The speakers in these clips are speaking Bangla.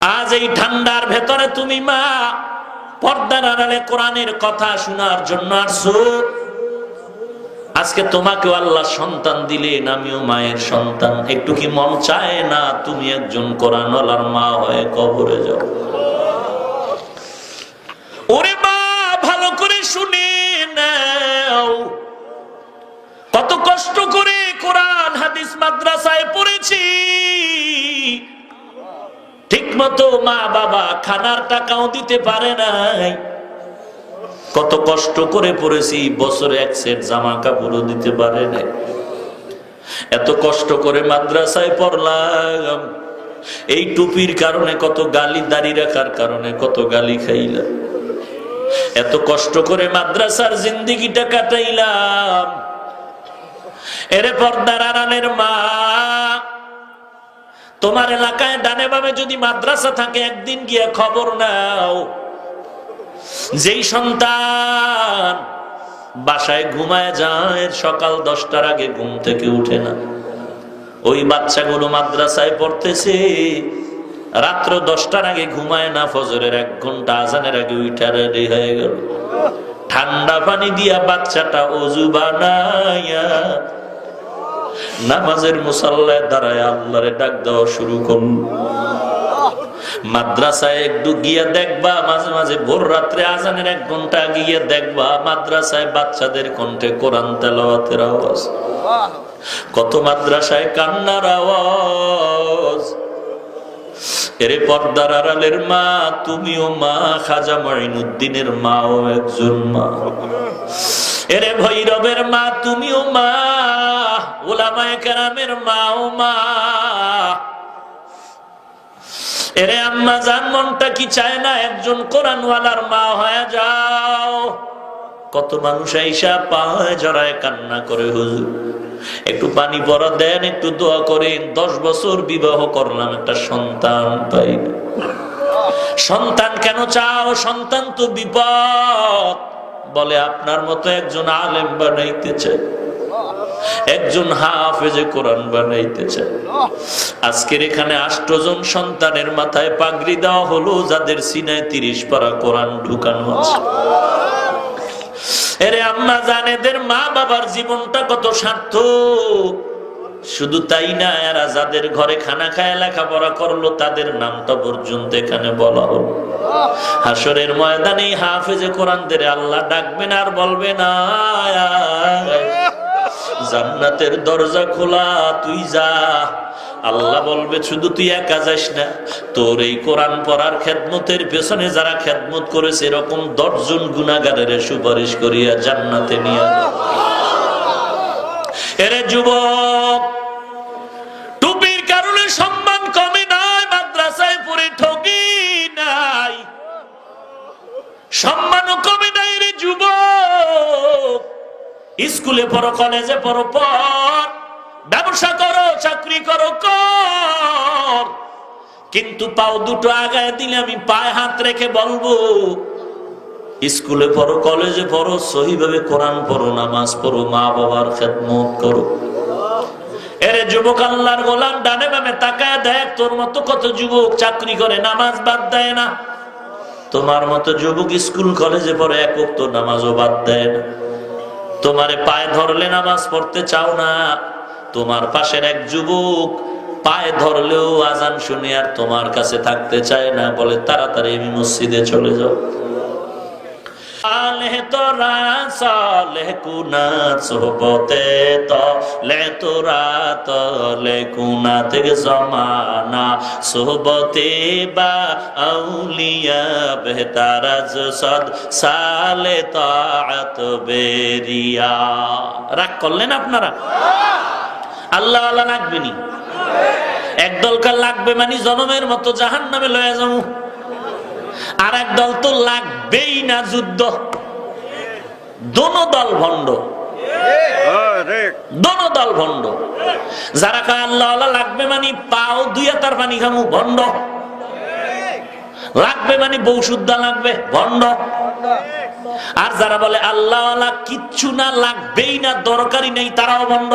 আজ এই ঠান্ডার ভেতরে তুমি মা পর্দার আড়ালে কোরআনের কথা শোনার জন্য আসছো। আজকে তোমাকেও আল্লাহ সন্তান দিলেন, আমিও মায়ের সন্তান। একটু কি মন চায় না তুমি একজন কোরআনওয়ালার মা হয়ে কবরে যাও? ওরে মা, ভালো করে শুনে নাও, কত কষ্ট করে কোরআন হাদিস মাদ্রাসায় পড়েছি, ঠিক মতো মা বাবা খানার টাকাও দিতে পারে নাই। কত কষ্ট করে পড়েছি, বছরে এক সেট জামা কাপড়ও দিতে পারে নাই। এত কষ্ট করে মাদ্রাসায় পড়লাম, এই টুপির কারণে কত গালি, দাড়ি রাখার কারণে কত গালি খাইলাম। এত কষ্ট করে মাদ্রাসার জিন্দেগিটা কাটাইলাম। এরে পর্দার আড়ালের মা, তোমার এলাকায় ডানে বামে যদি মাদ্রাসা থাকে একদিন গিয়ে খবর নাও। যেই সন্তান বাসায় ঘুমায় যায়, সকাল 10টার আগে ঘুম থেকে উঠে না, ওই বাচ্চাগুলো মাদ্রাসায় পড়তেছে, রাত্র 10টার আগে ঘুমায় না, ফজরের 1 ঘন্টা আজানের আগে উঠে রেডি হয়ে গেল। ঠান্ডা পানি দিয়া বাচ্চাটা ওযু বানাইয়া নামাজের মুসাল্লায় দাঁড়ায় আল্লাহরে ডাক দেওয়া শুরু করল। মাদ্রাসায় একটু গিয়ে দেখবা, মাঝে মাঝে ভোর রাত্রে আজানের 1 ঘন্টা গিয়ে দেখবা মাদ্রাসায় বাচ্চাদের কণ্ঠে কোরআন তেলাওয়াতের আওয়াজ, কত মাদ্রাসায় কান্নার আওয়াজ। এরে পর্দার আড়ালের মা, তুমিও মা, খাজা মঈনুদ্দিনের মাও একজন মা। এরে ভৈরবের মা, তুমিও মা, উলামায়ে কেরামের মাও মা। এরে আম্মা জান, মনটা কি চায় না একজন কোরআনওয়ালার মা হয়ে যাও? কত মানুষ আইসা পায়ে জড়ায় কান্না করে, হুজুর একটু পানি পড়া দেন, একটু দোয়া করেন, 10 বছর বিবাহ করলাম, একটা সন্তান পাই না। সন্তান কেন চাও? সন্তান তো বিপদ। বলে আপনার মতো একজন আলেম বানাইতে চাই, একজন হাফেজে কোরআন বানাইতে চাই। আজকের এখানে 8 জন সন্তানের মাথায় পাগড়ি দেওয়া হলো, যাদের সিনায় 30 পারা কোরআন ঢুকানো আছে। এরে আম্মা জান, এদের মা বাবার জীবনটা কত সার্থক। শুধু তাই না, এরা যাদের ঘরে খানা খায় লেখাপড়া করলো, তাদের নামটা পর্যন্ত এখানে বলা হলো। হাসরের ময়দানে হাফেজে কোরআনদের আল্লাহ ডাকবেন আর বলবেন, জান্নাতের দরজা খোলা, তুই যা। আল্লাহ বলবে, শুধু তুই একা যাস না, তোর এই কোরআন পড়ার খেদমতের পেছনে যারা খেদমত করেছে এরকম 10 জন গুনাহগারের সুপারিশ করিয়া জান্নাতে নিয়ে। এরে যুবক, টুপির কারণে সম্মান কমে নাই, মাদ্রাসায় পড়ে ঠকি নাই, সম্মানও কমে নাই। রে যুবক, স্কুলে পড়ো, কলেজে পড়ো, পড়, ব্যবসা করো, চাকরি করো, কর, কিন্তু পাও দুটো আগায় দিলে আমি পায়ে হাত রেখে বলবো, স্কুলে পড়ো, কলেজে পড়ো, সহিভাবে কোরআন পড়ো, নামাজ পড়ো, মা বাবার খেদমত করো। এরে যুবক, আল্লাহর গোলাম, ডানে বামে তাকায় দেখ, তোর মতো কত যুবক চাকরি করে, নামাজ বাদ দেয় না। তোমার মতো যুবক স্কুল কলেজে পড়ে, 1 ওয়াক্ত নামাজও বাদ দেয় না। তোমারে পায়ে ধরলে নামাজ পড়তে চাও না, তোমার পাশের এক যুবক পায়ে ধরলেও আজান শুনে আর তোমার কাছে থাকতে চায় না, বলে তাড়াতাড়ি আমি মসজিদে চলে যাও। আলে তোরা সালেহ কুনাত সোহবতে তলে তোরা তলে কুনাত জমানা সোহবতে বা আউলিয়া বেহতার সদ সালে তাআত বেরিয়া। রাগ করলেন আপনারা? আল্লাহ আল্লাহ লাগবেনি, একদল কাল লাগবে মানে জনমের মতো জাহান্নামে লয়ে যাবো, আর এক দল তো লাগবেই না, যুদ্ধ। দোনো দল ভণ্ড, দোনো দল ভণ্ড। যারা কয় আল্লাহ আল্লাহ লাগবে মানে পাও দুইয়া তার পানি খামু, ভণ্ড। লাগবে মানে বউ শুদ্ধা লাগবে, ভণ্ড। আর যারা বলে আল্লাহ আল্লাহ কিচ্ছু না, লাগবেই না, দরকারই নেই, তারাও ভণ্ড।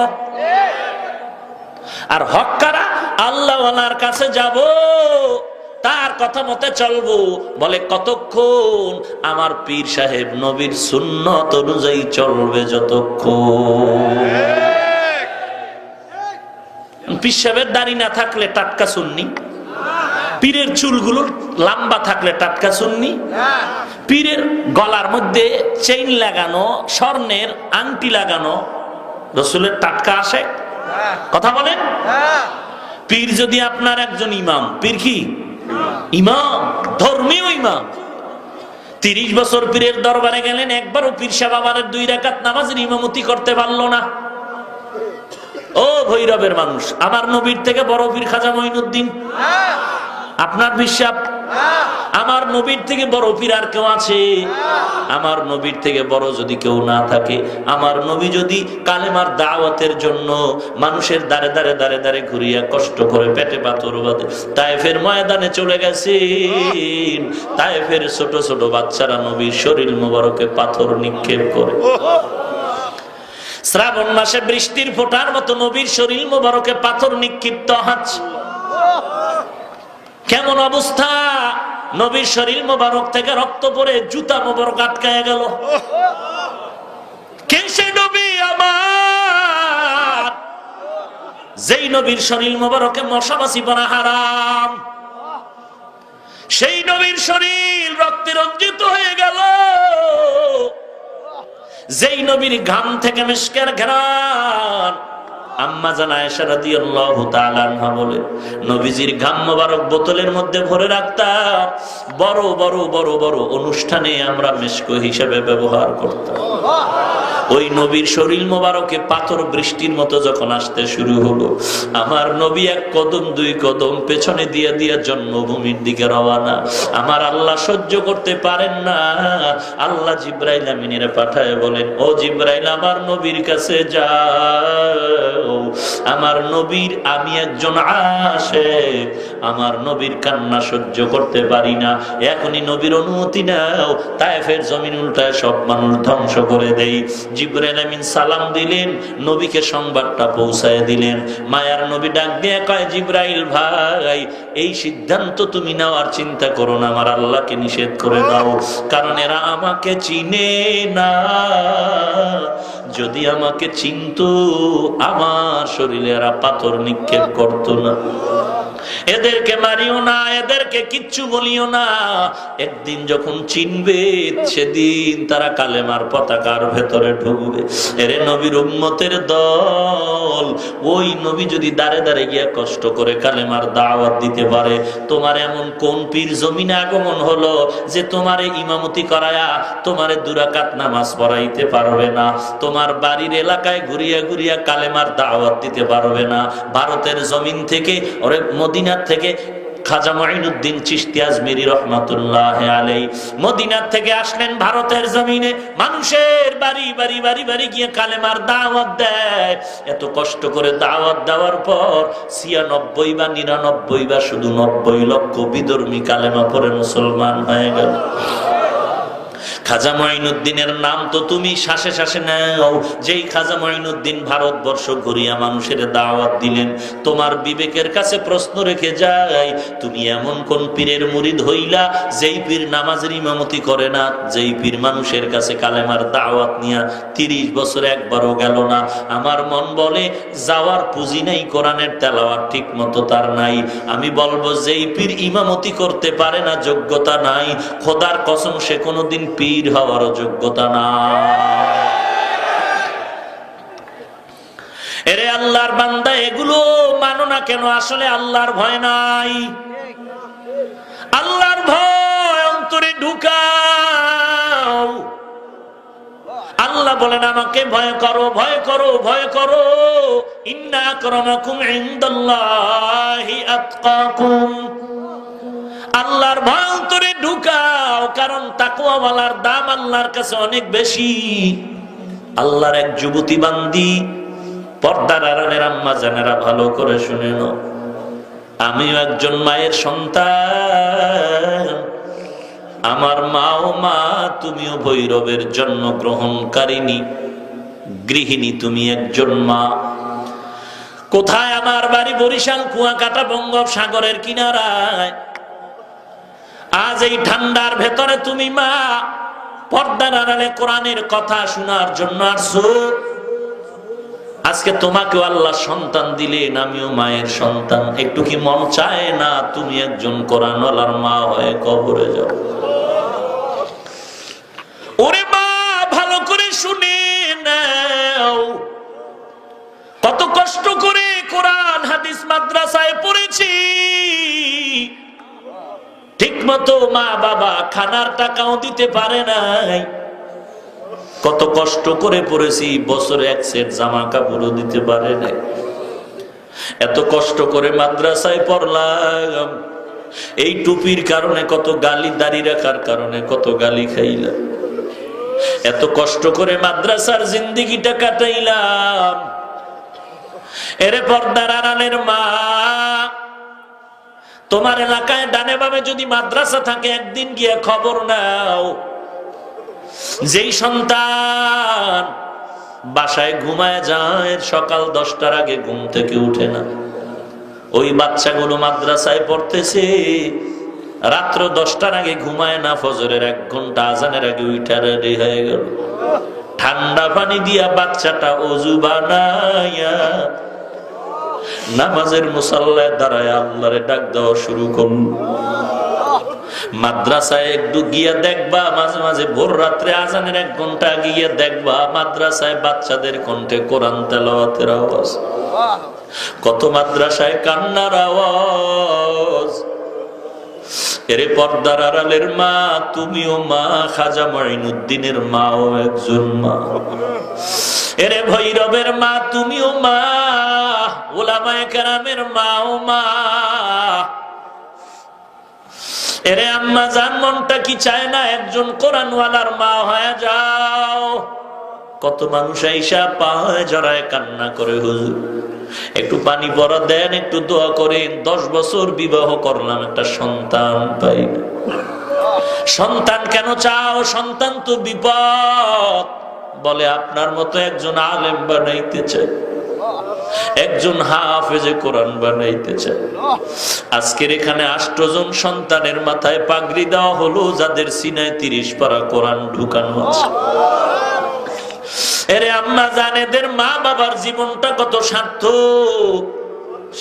আর হক্কারা আল্লাহ আল্লাহর কাছে যাব, তার কথা মতে চলবো। বলে কতক্ষণ? আমার পীর সাহেব নবীর সুন্নত অনুযায়ী চলবে যতক্ষণ। পীর সাহেবের দাড়ি না থাকলে টাটকা সুন্নি, পীরের চুলগুলো লম্বা থাকলে টাটকা সুন্নি, পীরের গলার মধ্যে চেইন লাগানো, স্বর্ণের আংটি লাগানো রসুলের টাটকা আসে? কথা বলেন। পীর যদি আপনার একজন ইমাম, পীর কি ইমাম, ধর্মীয় ইমাম, 30 বছর পীরের দরবারে গেলেন, একবারও পীর সাহেব আমার 2 রাকাত নামাজের ইমামতি করতে পারলো না। ও ভৈরবের মানুষ, আমার নবীর থেকে বড় পীর খাজা মঈনুদ্দিন? আপনার বিশ্বাস? আমার নবীর থেকে বড় পীর আর কেউ আছে? আমার নবীর থেকে বড় যদি কেউ না থাকে, আমার নবী যদি কালেমার দাওয়াতের জন্য মানুষের দাঁড়ে দাঁড়ে দাঁড়ে দাঁড়ে ঘুরিয়া কষ্ট করে পেটে পাথর বাঁধে তায়েফের ময়দানে চলে গেছেন, তায়েফের ছোট ছোট বাচ্চারা নবীর শরীর মোবারকে পাথর নিক্ষেপ করে। শ্রাবণ মাসে বৃষ্টির ফোঁটার মতো নবীর শরীর মোবারকে পাথর নিক্ষিপ্ত হচ্ছে। কেমন অবস্থা? নবীর শরীর মোবারক থেকে রক্ত পড়ে জুতা মোবারক আটকায় গেল। কে সে নবী আমার, যেই নবীর শরীর মোবারকে মশামাছি পড়া হারাম? সেই নবীর শরীর রক্তে রঞ্জিত হয়ে গেল। যেই নবীর ঘাম থেকে মিশকের ঘ্রাণ, আম্মা জান আয়েশা রাদিয়াল্লাহু তাআলা আনহা বলে, নবীজির ঘাম মোবারক বোতলের মধ্যে ভরে রাখতাম, বড় বড় বড় বড় অনুষ্ঠানে আমরা মিশক হিসেবে ব্যবহার করতাম। ওই নবীর শরীর মোবারকে পাথর বৃষ্টির মতো যখন আসতে শুরু হলো, আমার নবী 1 কদম 2 কদম পেছনে দিয়ে দিয়ে জন্মভূমির দিকে রওনা। আমার আল্লাহ সহ্য করতে পারেন না, আল্লাহ জিবরাইল আমিনের পাঠায় বলেন, ও জিবরাইল, আমার নবীর কাছে যাও, আমার নবীর, আমি একজন আশিক, আমার নবীর কান্না সহ্য করতে পারি না, এখনই নবীর অনুমতি নাও, তায়েফের জমিন উল্টায় সব মানুষ ধ্বংস করে দেই। জিবরাইল আমিন সালাম দিলেন, নবীকে সংবাদটা পৌঁছায় দিলেন। মায়ার নবী ডাক দিয়ে কয়, জিবরাইল ভাই, এই সিদ্ধান্ত তুমি নেওয়ার চিন্তা করো না, আমার আল্লাহকে নিষেধ করে দাও, কারণ এরা আমাকে চিনে না। যদি আমাকে চিনতো, আমার শরীরে এরা পাথর নিক্ষেপ করতো না। এদেরকে মারিও না, এদেরকে কিচ্ছু বলিও না, একদিন যখন চিনবে সেদিন তারা কালেমার পতাকার ভেতরে ঢুকবে। এরে নবীর উম্মতের দল, ওই নবী যদি দাঁড়ে দাঁড়ে গিয়া কষ্ট করে কালেমার দাওয়াত দিতে পারে, তোমার এমন কোন পীর জমিনে আগমন হলো যে তোমারে ইমামতি করায়া তোমারে 2 রাকাত নামাজ পড়াইতে পারবে না, তোমার বাড়ির এলাকায় ঘুরিয়া ঘুরিয়া কালেমার দাওয়াত দিতে পারবে না? ভারতের জমিন থেকে, ওরে মদিনার থেকে খাজা মঈনুদ্দিন চিশতি আজমিরি রহমাতুল্লাহ আলাইহি মদিনার থেকে আসলেন ভারতের জমিনে, মানুষের বাড়ি বাড়ি বাড়ি বাড়ি গিয়ে কালেমার দাওয়াত দেয়। এত কষ্ট করে দাওয়াত দেওয়ার পর 96 বা 99 বা শুধু 90 লক্ষ বিধর্মী কালেমা পড়ে মুসলমান হয়ে গেল। খাজা মঈনুদ্দিনের নাম তো তুমি শ্বাসে শ্বাসে নাও। যেই খাজা মঈনুদ্দিন ভারতবর্ষ ঘুরিয়া মানুষের দাওয়াত দিলেন, তোমার বিবেকের কাছে প্রশ্ন রেখে যাই, তুমি এমন কোন পীরের মুরিদ হইলা যেই পীর নামাজের ইমামতি করে না, যেই পীর মানুষের কাছে কালেমার দাওয়াত নিয়া 30 বছর একবারও গেল না? আমার মন বলে যাওয়ার পুঁজি নাই, কোরআনের তেলাওয়াত ঠিক মতো তার নাই। আমি বলবো যেই পীর ইমামতি করতে পারে না, যোগ্যতা নাই, খোদার কসম সে কোনোদিন পীর হওয়ার যোগ্যতা না। এরে আল্লাহর বান্দা, এগুলো মানো না কেন? আসলে আল্লাহর ভয় নাই। আল্লাহর ভয় অন্তরে ঢুকাও। আল্লাহ বলেন, আমাকে ভয় করো, ভয় করো, ভয় করো। ইন্না আকরামাকুম ইনদাল্লাহি আতকাকুম। আল্লাহর ভয় অন্তরে ঢুকাও, কারণ তাকওয়াওয়ালার দাম আল্লাহর কাছে অনেক বেশি। আল্লাহর এক যুবতী বান্দি, পর্দার আড়ালের আম্মা জানেরা ভালো করে শুনে নাও, আমিও একজন মায়ের সন্তান। আমার মাও মা, তুমিও ভৈরবের জন্ম গ্রহণকারিনী গৃহিণী, তুমি একজন মা। কোথায় আমার বাড়ি? বরিশাল কুয়াকাটা বঙ্গোপসাগরের কিনারায়। আজ এই ঠান্ডার ভেতরে তুমি মা পর্দার আড়ালে কোরআনের কথা শোনার জন্য আসছো। আজকে তোমাকেও আল্লাহ সন্তান দিলেন, আমিও মায়ের সন্তান। একটু কি মন চায় না তুমি একজন কোরআনওয়ালার মা হয়ে কবরে যাও? ওরে মা, ভালো করে শুনে নাও, কত কষ্ট করে কোরআন হাদিস মাদ্রাসায় পড়েছি, ঠিক মতো মা বাবা খানার টাকাও দিতে পারে নাই। কত কষ্ট করে পড়েছি, বছরে এক সেট জামা কাপড়ও দিতে পারে নাই। এত কষ্ট করে মাদ্রাসায় পড়লাম, এই টুপির কারণে কত গালি, দাড়ি রাখার কারণে কত গালি খাইলাম। এত কষ্ট করে মাদ্রাসার জিন্দেগিটা কাটাইলাম। এরে পর্দার আড়ালের মা, তোমার এলাকায় ডানে বামে যদি মাদ্রাসা থাকে একদিন গিয়ে খবর নাও। যেই সন্তান বাসায় ঘুমায় যায়, সকাল 10টার আগে ঘুম থেকে উঠে না, ওই বাচ্চাগুলো মাদ্রাসায় পড়তেছে, রাত্র 10টার আগে ঘুমায় না, ফজরের 1 ঘন্টা আজানের আগে উঠা রেডি হয়ে গেল। ঠান্ডা পানি দিয়া বাচ্চাটা ওযু বানাইয়া নামাজের মুসাল্লায় দাঁড়ায় আল্লাহরে ডাক দেওয়া শুরু করল। মাদ্রাসায় একটু গিয়ে দেখবা, মাঝে মাঝে ভোর রাত্রে আজানের 1 ঘন্টা গিয়ে দেখবা মাদ্রাসায় বাচ্চাদের কণ্ঠে কোরআন তেলাওয়াতের আওয়াজ, কত মাদ্রাসায় কান্নার আওয়াজ। এরে পর্দার আড়ালের মা, তুমিও মা, খাজা মঈনুদ্দিনের মাও একজন মা। এরে ভৈরবের মা, তুমিও মা, উলামায়ে কেরামের মাও মা। এরে আম্মা জান, মনটা কি চায় না একজন কোরআনওয়ালার মা হয়ে যাও? কত মানুষ আইসা পায়ে জড়ায় কান্না করে, হুজুর একটু পানি পড়া দেন, একটু দোয়া করেন, 10 বছর বিবাহ করলাম, একটা সন্তান পাই না। সন্তান কেন চাও? সন্তান তো বিপদ। বলে আপনার মতো একজন আলেম বানাইতে চাই, একজন হাফেজে কোরআন বানাইতে চাই। আজকের এখানে 8 জন সন্তানের মাথায় পাগড়ি দেওয়া হলো, যাদের সিনায় 30 পারা কোরআন ঢুকানো আছে। এরে আম্মা জান, এদের মা বাবার জীবনটা কত সার্থক।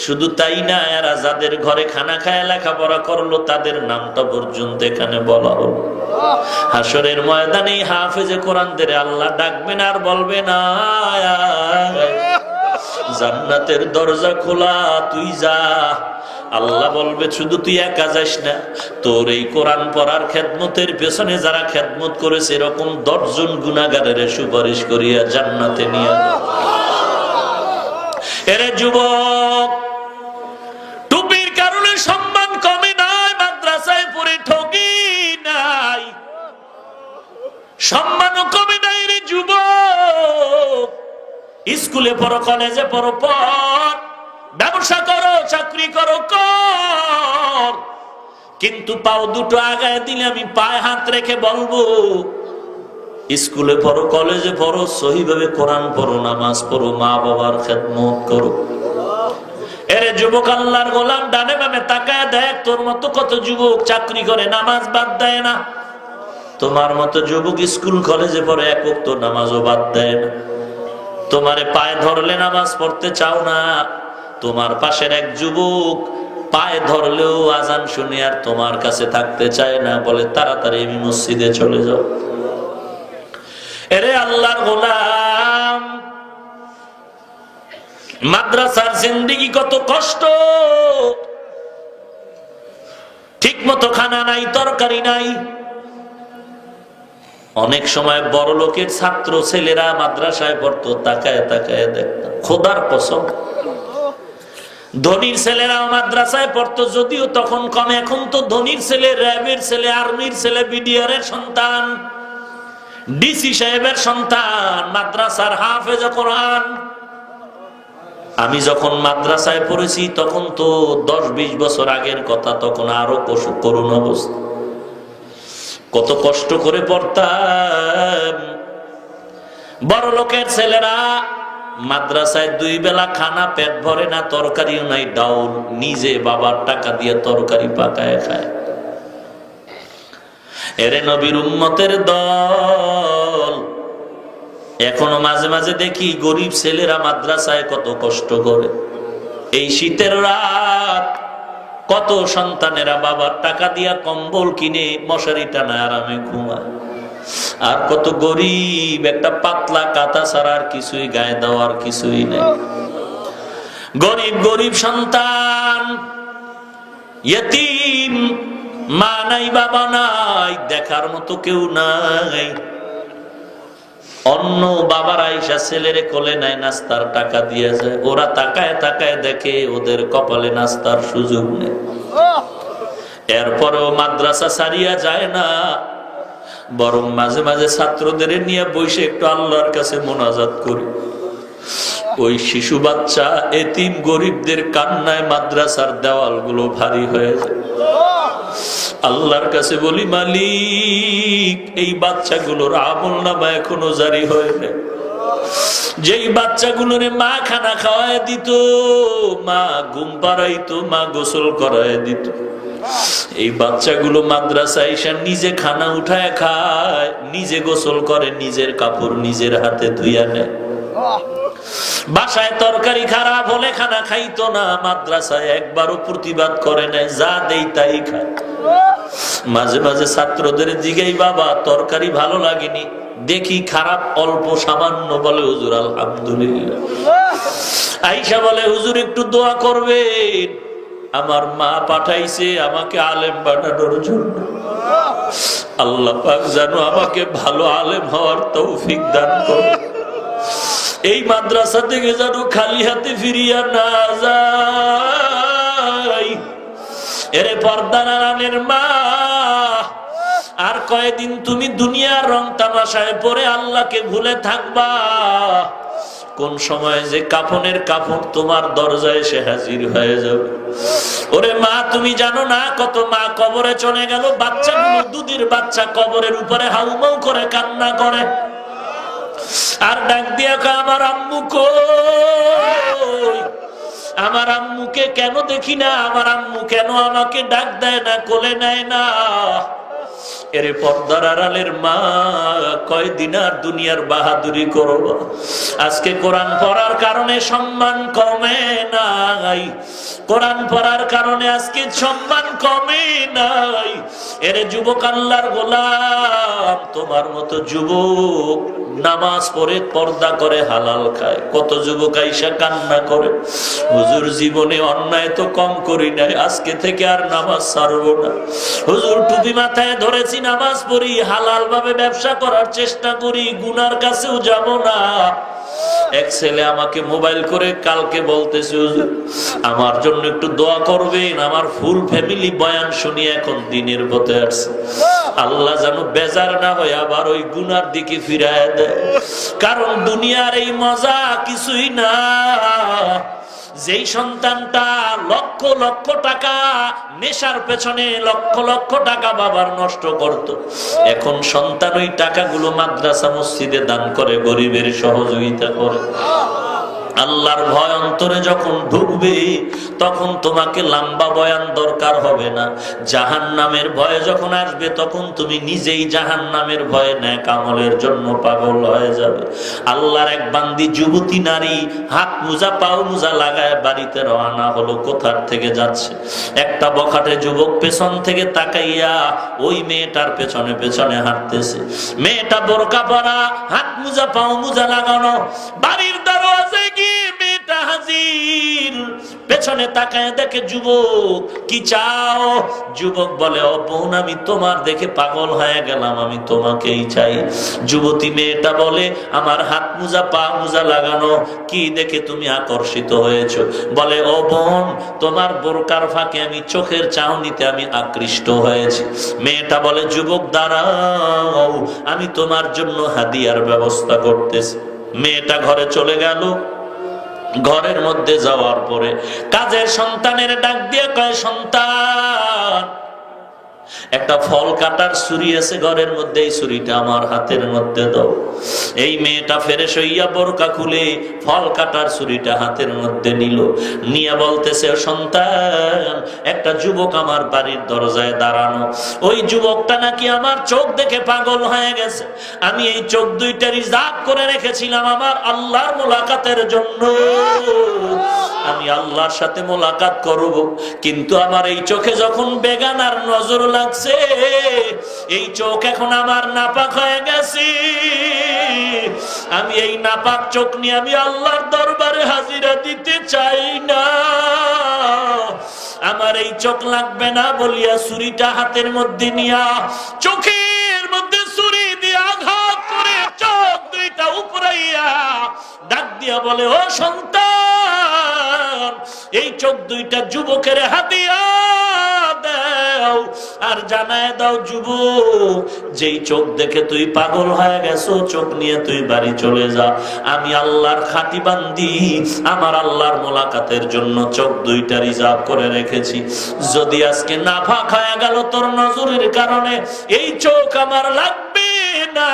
শুধু তাই না, এরা যাদের ঘরে খানা খায় লেখাপড়া করলো, তাদের নামটা পর্যন্ত এখানে বলা হলো। হাসরের ময়দানে হাফেজে কোরআনদের আল্লাহ ডাকবেন আর বলবে না, জান্নাতের দরজা খোলা, তুই যা। আল্লাহ বলবে, শুধু তুই একা যাস না, তোর এই কোরআন পড়ার খেদমতের পেছনে যারা খেদমত করেছে এরকম 10 জন গুনাহগারের সুপারিশ করিয়া জান্নাতে নিয়ে। এরে যুবক, টুপির কারণে সম্মান কমে নাই, মাদ্রাসায় পড়ে ঠকি নাই, সম্মানও কমে নাই। রে যুবক, স্কুলে পড়ো, কলেজে পড়ো, পড়, ব্যবসা করো, চাকরি করো, কর, কিন্তু পাও দুটো আগায় দিলে আমি পায়ে হাত রেখে বলবো, স্কুলে পড়ো, কলেজে পড়ো, সহিভাবে কোরআন পড়ো, নামাজ পড়ো, মা বাবার খেদমত করো। এরে যুবক, আল্লাহর গোলাম, ডানে বামে তাকায় দেখ, তোর মতো কত যুবক চাকরি করে, নামাজ বাদ দেয় না। তোমার মতো যুবক স্কুল কলেজে পড়ে, 1 ওয়াক্ত নামাজও বাদ দেয় না। তোমারে পায়ে ধরলে নামাজ পড়তে চাও না, তোমার পাশের এক যুবক পায়ে ধরলেও আজান শুনে আর তোমার কাছে থাকতে চায় না, বলে তাড়াতাড়ি আমি মসজিদে চলে যাও। এরে আল্লাহর গোলাম, মাদ্রাসার জিন্দেগি কত কষ্ট। ঠিক মতো খানা নাই, তরকারি নাই। অনেক সময় বড় লোকের ছাত্র ছেলেরা মাদ্রাসায় পড়তো, তাকায় তাকায় দেখতাম, খোদার কসম। ধনীর ছেলেরাও মাদ্রাসায় পড়তো, যদিও তখন কম। এখন তো ধনীর ছেলে, র্যাবের ছেলে, আর্মির ছেলে, বিডিআর এর সন্তান, ডিসি সাহেবের সন্তান, মাদ্রাসার হাফেজে কোরআন। আমি যখন মাদ্রাসায় পড়েছি তখন তো 10-20 বছর আগের কথা, তখন আরো করুণ অবস্থা। কত কষ্ট করে পড়তাম। বড় লোকের ছেলেরা মাদ্রাসায় 2 বেলা খানা, পেট ভরে না, তরকারিও নাই, ডাউল, নিজে বাবার টাকা দিয়ে তরকারি পাকায় খায়। এরে নবীর উম্মতের দল, এখনো মাঝে মাঝে দেখি গরিব ছেলেরা মাদ্রাসায় কত কষ্ট করে। এই শীতের রাত কত সন্তানেরা বাবার টাকা দিয়া কম্বল কিনে মশারি টানা আরামে ঘুমায়, আর কত গরিব একটা পাতলা কাঁথা ছাড়া আর কিছুই গায়ে দেওয়ার কিছুই নেই। গরিব গরিব সন্তান, ইয়তীম, মা নাই বাবা নাই, দেখার মতো কেউ নাই। অন্য বাবার আইসা ছেলেরে কোলে নাই, নাস্তার টাকা দিয়ে যায়, ওরা তাকায় তাকায় দেখে ওদের কপালে নাস্তার সুযোগ নেই। এরপরেও মাদ্রাসা ছাড়িয়া যায় না, বরং মাঝে মাঝে ছাত্রদের নিয়ে বসে একটু আল্লাহর কাছে মোনাজাত করি। ওই শিশু বাচ্চা এতিম গরিবদের কান্নায় মাদ্রাসার দেওয়ালগুলো ভারী হয়ে যায়। আল্লাহর কাছে বলি, মালিক, এই বাচ্চাগুলোর আমলনামা এখনো জারি হয় না। যেই বাচ্চাগুলোর মা খানা খাওয়ায় দিত, মা ঘুম পাড়াইতো, মা গোসল করায় দিত, এই বাচ্চাগুলো মাদ্রাসায় এসে নিজে খানা উঠায় খায়, নিজে গোসল করে, নিজের কাপড় নিজের হাতে ধুইয়া নেয়। বাসায় তরকারি খারাপ হলে খানা খাইতো না, মাদ্রাসায় একবারও প্রতিবাদ করে নাই, যা দেই তাই খায়। মাঝে মাঝে ছাত্রদের জিগাই, বাবা তরকারি ভালো লাগেনি, দেখি খারাপ অল্প সামান্য, বলে হুজুর আলহামদুলিল্লাহ। আইসা বলে, হুজুর একটু দোয়া করবেন, আমার মা পাঠাইছে আমাকে আলেম বানানোর জন্য। আল্লাহ পাক জানো আমাকে ভালো আলেম হওয়ার তৌফিক দান করে। এই মাদ্রাসা থেকে যেন খালি হাতে ফিরিয়া না যাই। এরে পর্দার আড়ালের মা, আর কয়দিন তুমি দুনিয়ার রং তামাশায় পড়ে আল্লাহকে ভুলে থাকবা? কোন সময় যে কাফনের কাপড় তোমার দরজায় এসে হাজির হয়ে যাবে। ওরে মা, তুমি জানো না কত মা কবরে চলে গেল, বাচ্চাগুলো, দুধের বাচ্চা কবরের উপরে হাউমাউ করে কান্না করে, আর ডাক দিয়া কয়, আমার আম্মু কই? আমার আম্মুকে কেন দেখি না? আমার আম্মু কেন আমাকে ডাক দেয় না, কোলে নেয় না? এরে পর্দার আড়ালের মা, কয়দিন আর দুনিয়ার বাহাদুরি করবা? আজকে কোরআন পড়ার কারণে সম্মান কমে নাই, কোরআন পড়ার কারণে আজকে সম্মান কমে নাই। এরে যুবক, আল্লাহর গোলাম, তোমার মতো যুবক নামাজ পড়ে পর্দা করে হালাল খায়, কত যুবক আইসা কান্না করে, হুজুর জীবনে অন্যায় তো কম করি নাই, আজকে থেকে আর নামাজ ছাড়বো না। হুজুর টুপি মাথায় ধরেছি, নামাজ পড়ি, হালাল ভাবে ব্যবসা করার চেষ্টা করি, গুনার কাছেও যাব না। এক ছেলে আমাকে মোবাইল করে কালকে বলতেছে, হুজুর আমার জন্য একটু দোয়া করবেন, আমার ফুল ফ্যামিলি বয়ান শুনিয়ে এখন দিনের পথে আসছে। আল্লাহ যেন বেজার না হয় আবার ওই গুনার দিকে ফিরায় দেয়, কারণ দুনিয়ার এই মজা কিছুই না। যেই সন্তানটা লক্ষ লক্ষ টাকা নেশার পেছনে লক্ষ লক্ষ টাকা বাবার নষ্ট করত, এখন সন্তান ওই টাকাগুলো মাদ্রাসা মসজিদে দান করে, গরিবের সহযোগিতা করে। আল্লাহর ভয় অন্তরে যখন ঢুকবে, তখন তোমাকে লম্বা বয়ান দরকার হবে না। জাহান্নামের ভয় যখন আসবে, তখন তুমি নিজেই জাহান্নামের ভয়ে নেক আমলের জন্য পাগল হয়ে যাবে। আল্লাহর এক বান্দি যুবতী নারী হাত মোজা পাও মোজা লাগায় বাড়িতে রওনা হলো, কোথার থেকে যাচ্ছে। একটা বখাটে যুবক পেছন থেকে তাকাইয়া ওই মেয়েটার পেছনে পেছনে হাঁটতেছে। মেয়েটা বোরকা পরা, হাত মোজা পাও মোজা লাগানো, বাড়ির দরওয়াজায় গিয়ে মেয়েটা হাজির। পেছনে তাকায় দেখে যুবক, কি চাও? যুবক বলে, ও বোন, আমি তোমার দেখে পাগল হয়ে গেলাম, আমি তোমাকেই চাই। যুবতী মেয়েটা বলে, আমার হাত মোজা পা মোজা লাগানো, কি দেখে তুমি আকর্ষিত হয়েছো? বলে, ও বোন, তোমার বোরকার ফাঁকে আমি চোখের চাহনিতে আমি আকৃষ্ট হয়েছি। মেয়েটা বলে, যুবক দাঁড়াও, আমি তোমার জন্য হাদিয়ার ব্যবস্থা করতেছি। মেয়েটা ঘরে চলে গেল। ঘরের মধ্যে যাওয়ার পরে কাজের সন্তানের ডাক দিয়ে কয়, সন্তান, একটা ফল কাটার ছুরি আছে ঘরের মধ্যে, এই ছুরিটা আমার হাতের মধ্যে দাও। এই মেয়েটা ফ্রেশ হইয়া বোরকা খুলে ফল কাটার ছুরিটা হাতের মধ্যে নিল, নিয়ে বলতেছে, সন্তান, একটা যুবক আমার বাড়ির দরজায় দাঁড়ানো, ওই যুবকটা নাকি আমার চোখ দেখে পাগল হয়ে গেছে। আমি এই চোখ দুইটা রিজার্ভ করে রেখেছিলাম আমার আল্লাহর মোলাকাতের জন্য, আমি আল্লাহর সাথে মোলাকাত করব, কিন্তু আমার এই চোখে যখন বেগানার নজর লাগছে, এই চোখ এখন আমার নাপাক হয়ে গেছে। আমি এই নাপাক চোখ নিয়ে আমি আল্লাহর দরবারে হাজিরা দিতে চাই না, আমার এই চোখ লাগবে না বলিয়া ছুরিটা হাতের মধ্যে নিয়া চোখের মধ্যে ছুরি দিয়ে আঘাত করে চোখ দুইটা উপরাইয়া ডাক দিয়া বলে, ও সন্তান, এই চোখ দুইটা যুবকের হাতিয়া দাও, আর জানায় দাও যুবক, যেই চোখ দেখে তুই পাগল হয়ে গেছো, চোখ নিয়ে তুই বাড়ি চলে যা। আমি আল্লাহর খাঁটি বান্দি, আমার আল্লাহর মোলাকাতের জন্য চোখ দুইটা রিজার্ভ করে রেখেছি। যদি আজকে নাফাক হয়ে গেল তোর নজরের কারণে, এই চোখ আমার লাগবে না।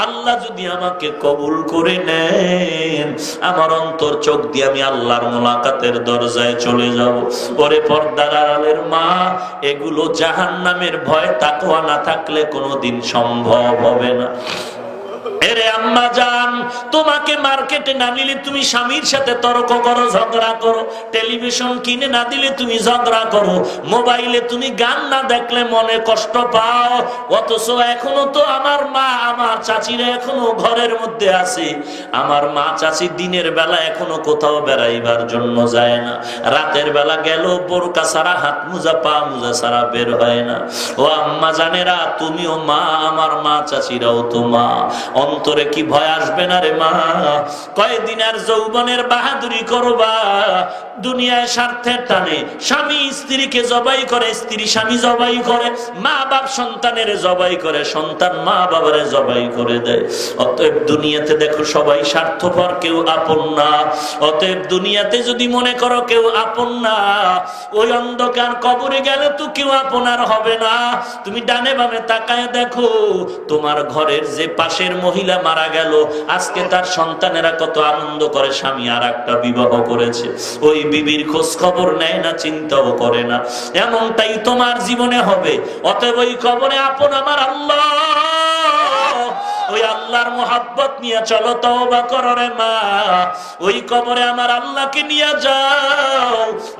আল্লাহ যদি আমাকে কবুল করে নেন, আমার অন্তর চোখ দিয়ে আমি আল্লাহর মোলাকাতের দরজায় চলে যাব। ওরে পর্দার আড়ালের মা, এগুলো জাহান্নামের ভয় তাকওয়া না থাকলে কোনোদিন সম্ভব হবে না। এরে আম্মা জান, তোমাকে মার্কেটে না নিলে তুমি স্বামীর সাথে তর্ক করো, ঝগড়া করো, টেলিভিশন কিনে না দিলে তুমি ঝগড়া করো, মোবাইলে তুমি গান না দেখলে মনে কষ্ট পাও, অথচ এখনো তো আমার মা আমার চাচিরা এখনো ঘরের মধ্যে আছে। আমার মা চাচি দিনের বেলা এখনো কোথাও বেড়াইবার জন্য যায় না, রাতের বেলা গেল বোরকা ছাড়া হাত মোজা পা মোজা ছাড়া বের হয় না। ও আম্মা জানেরা, তুমিও মা, আমার মা চাচিরাও তো মা। অন্তরে কি ভয় আসবে না রে মা? কয়দিন আর যৌবনের বাহাদুরি করবা? দুনিয়ায় স্বার্থের টানে স্বামী স্ত্রীকে জবাই করে, স্ত্রী স্বামী জবাই করে, মা বাপ সন্তানের জবাই করে, সন্তান মা বাবারে জবাই করে দেয়। অতএব দুনিয়াতে দেখো সবাই স্বার্থপর, কেউ আপন না। অতএব দুনিয়াতে যদি মনে করো কেউ আপন না, ওই অন্ধকার কবরে গেলে তো কেউ আপনার হবে না। তুমি ডানে বামে তাকায় দেখো, তোমার ঘরের যে পাশের মহিলা মারা গেল, আজকে তার সন্তানেরা কত আনন্দ করে স্বামী আর একটা বিবাহ করেছে। ওই বিবির খোঁজ খবর নেয় না, চিন্তাও করে না। এমনটাই তোমার জীবনে হবে। অতএব ওই কবরে আপন আমার আল্লাহ, ওই আল্লাহর মোহাব্বত নিয়ে চলো, তওবা করো রে মা। ওই কবরে আমার আল্লাহকে নিয়ে যাও,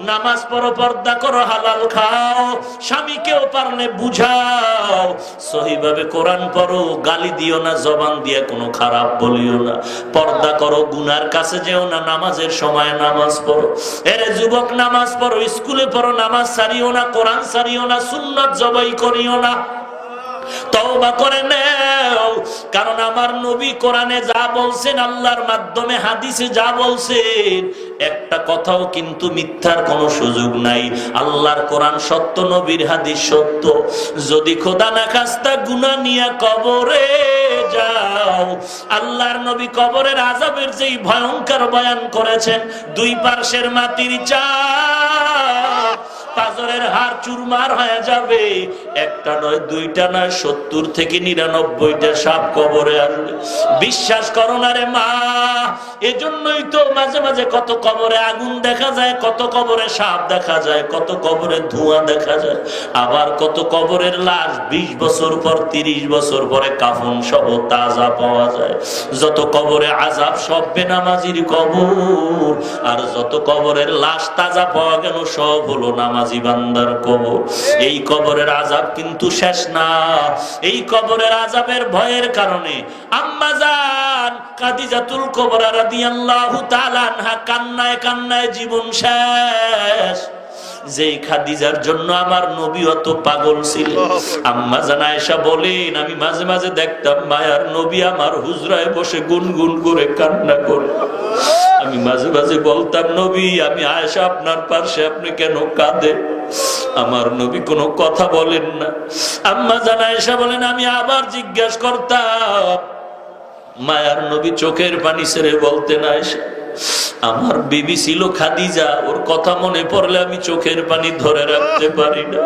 নামাজ পড়ো, পর্দা করো, হালাল খাও, স্বামীকেও পারলে বুঝাও, সহিভাবে কোরআন পড়ো, গালি দিও না, জবান দিয়ে কোনো খারাপ বলিও না, পর্দা করো, গুনার কাছে যেও না, নামাজের সময় নামাজ পড়ো। এরে যুবক, নামাজ পড়ো, স্কুলে পড়ো, নামাজ ছাড়িও না, কোরআন ছাড়িও না, সুন্নাত জবাই করিও না, তওবা করে নাও। কারণ আমার নবী কোরআনে যা বলছেন, আল্লাহর মাধ্যমে হাদিসে যা বলছেন, একটা কথাও কিন্তু মিথ্যার কোনো সুযোগ নাই। আল্লাহর কোরআন সত্য, নবীর হাদিস সত্য। যদি খোদা না খাস্তা গুনাহ নিয়ে কবরে যাও, আল্লাহর নবী কবরের আযাবের যেই ভয়ঙ্কর বয়ান করেছেন, দুই পার্শ্বের মাটির চাপ, পাজরের হাড় চুরমার হয়ে যাবে, একটা নয়, দুইটা নয়, 70 থেকে 99টা সাপ কবরে আসবে। বিশ্বাস করো না রে মা। এজন্যই তো মাঝে মাঝে কত কবরে আগুন দেখা যায়, কত কবরে সাপ দেখা যায়, কত কবরে ধোঁয়া দেখা যায়, আবার কত কবরের লাশ 20 বছর পর 30 বছর পরে কাফন সহ তাজা পাওয়া যায়। যত কবরে আযাব সব বেনামাজির কবর, আর যত কবরের লাশ তাজা পাওয়া গেল সব হলো নামাজি বান্দার কবর। এই কবরের আযাব কিন্তু শেষ না। এই কবরের আযাবের ভয়ের কারণে আম্মা জান খাদিজাতুল কুবরা রাদিয়াল্লাহু তাআলা আনহা কান্নায় কান্নায় জীবন শেষ। যেই খাদিজার জন্য আমার নবী অত পাগল ছিল। আম্মা জান আয়েশা বলেন, আমি মাঝে মাঝে দেখতাম মায়ার নবী আমার হুজরায় বসে গুনগুন করে কান্না করে। আমি মাঝে মাঝে বলতাম, নবী, আমি আয়েশা আপনার পাশে, আপনি কেন কাঁদেন? আমার নবী কোনো কথা বলেন না। আম্মা জান আয়েশা বলেন, আমি আবার জিজ্ঞাসা করতাম, মায়ার নবী চোখের পানি ছেড়ে বলতেন, আয়েশা, আমার বিবি ছিল খাদিজা, ওর কথা মনে পড়লে আমি চোখের পানি ধরে রাখতে পারি না,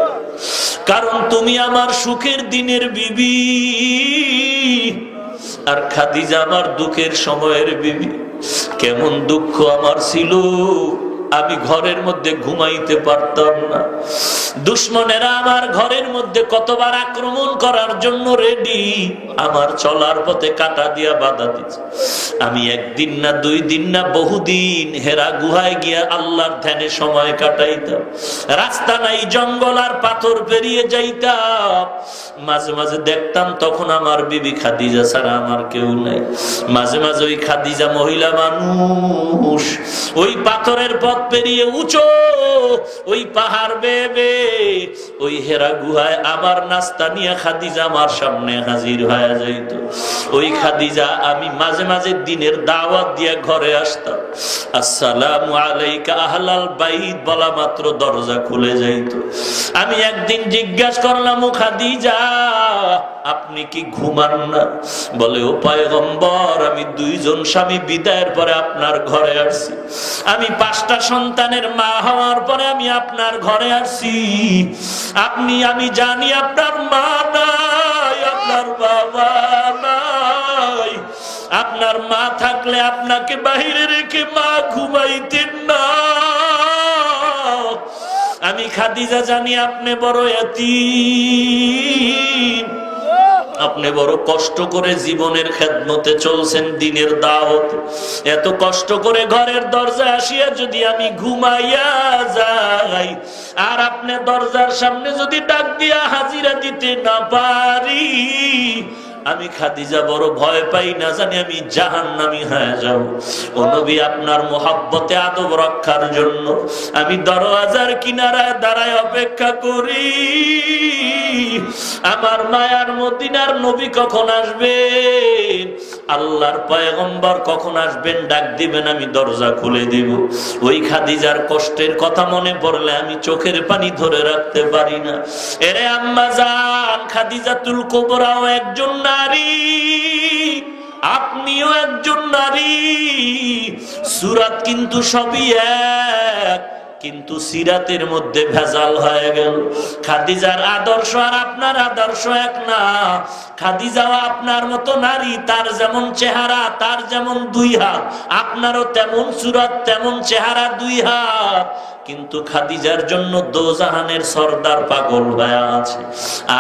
কারণ তুমি আমার সুখের দিনের বিবি। আর খাদিজা আমার দুঃখের সময়ের বিবি। কেমন দুঃখ আমার ছিল, আমি ঘরের মধ্যে ঘুমাইতে পারতাম না। দুশ্মনেরা আমার ঘরের মধ্যে কতবার আক্রমণ করার জন্য রেডি, আমার চলার পথে কাঁটা দিয়া বাধা দিচ্ছে। আমি একদিন না 2 দিন না বহুদিন হেরা গুহায় গিয়া আল্লাহর ধ্যানে সময় কাটাইতাম। রাস্তা নাই, জঙ্গল আর পাথর পেরিয়ে যাইতাম। মাঝে মাঝে দেখতাম তখন আমার বিবি খাদিজা ছাড়া আমার কেউ নাই। মাঝে মাঝে ওই খাদিজা মহিলা মানুষ ওই পাথরের পথ পেরিয়ে উঁচু ওই পাহাড় বেয়ে ওই হেরা গুহায় আমার নাস্তা নিয়ে খাদিজা আমার সামনে হাজির হয়ে যাইত। ওই খাদিজা আমি মাঝে মাঝে দিনের দাওয়াত দিয়ে ঘরে আসতাম, আসসালামু আলাইকা আহলাল বাইত বলা মাত্র দরজা খুলে যাইত। আমি একদিন জিজ্ঞাসা করলাম, ও খাদিজা আপনি কি ঘুমান না? বলে, ও পয়গম্বর, আমি 2 জন স্বামী বিদায়ের পরে আপনার ঘরে আসছি। আমি 5টা সন্তানের মা হওয়ার পরে আমি আপনার ঘরে আসছি। আমি জানি আপনার মা নাই, আপনার বাবা নাই। আপনার মা থাকলে আপনাকে বাহিরে রেখে মা ঘুমাইতেন না। আমি খাদিজা জানি আপনি বড় এতিম, আপনি বড় কষ্ট করে জীবনের খেদমতে চলছেন, দিনের দাওয়াত। এত কষ্ট করে ঘরের দরজায় আসিয়া যদি আমি ঘুমাইয়া যাই আর আপনি দরজার সামনে যদি ডাক দিয়া হাজিরা দিতে না পারি, আমি খাদিজা বড় ভয় পাই, না জানি আমি জাহান্নামী হয়ে যাব। ও নবী, আপনার মোহাব্বতে আদব রক্ষার জন্য আমি দরওয়াজার কিনারায় দাঁড়ায় অপেক্ষা করি। আমার মায়ার মদিনার নবী কখন আসবেন, আল্লাহর পয়গম্বর কখন আসবেন, ডাক দিবেন, আমি দরজা খুলে দিব। ওই খাদিজার কষ্টের কথা মনে পড়লে আমি চোখের পানি ধরে রাখতে পারি না। এরে আম্মা জান, খাদিজাতুল কুবরাও একজন নারী, আপনিও একজন নারী। সূরাত কিন্তু সবই এক, কিন্তু সিরাতের মধ্যে ভেজাল হয়ে গেল। খাদিজার আদর্শ আর আপনার আদর্শ এক না। খাদিজাও আপনার মতো নারী, তার যেমন চেহারা, তার যেমন 2 হাত, আপনারও তেমন সূরত, তেমন চেহারা, 2 হাত। কিন্তু খাদিজার জন্য দোজাহানের সর্দার পাগল হয়ে আছে।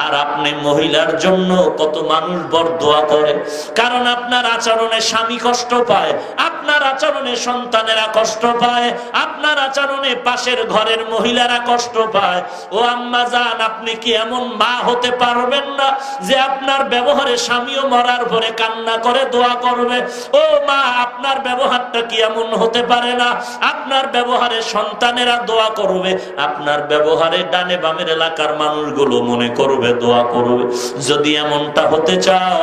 আর আপনি মহিলার জন্য কত মানুষ বরদোয়া করে, কারণ আপনার আচরণে স্বামী কষ্ট পায়, আপনার আচরণে সন্তানেরা কষ্ট পায়, আপনার আচরণে পাশের ঘরের মহিলারা কষ্ট পায়। ও আম্মা জান, আপনি কি এমন মা হতে পারবেন না যে আপনার ব্যবহারে স্বামীও মরার পরে কান্না করে দোয়া করবে? ও মা, আপনার ব্যবহারটা কি এমন হতে পারে না আপনার ব্যবহারে সন্তানেরা দোয়া করবে, আপনার ব্যবহারে ডানে বামের এলাকার মানুষগুলো মনে করবে দোয়া করবে? যদি এমনটা হতে চাও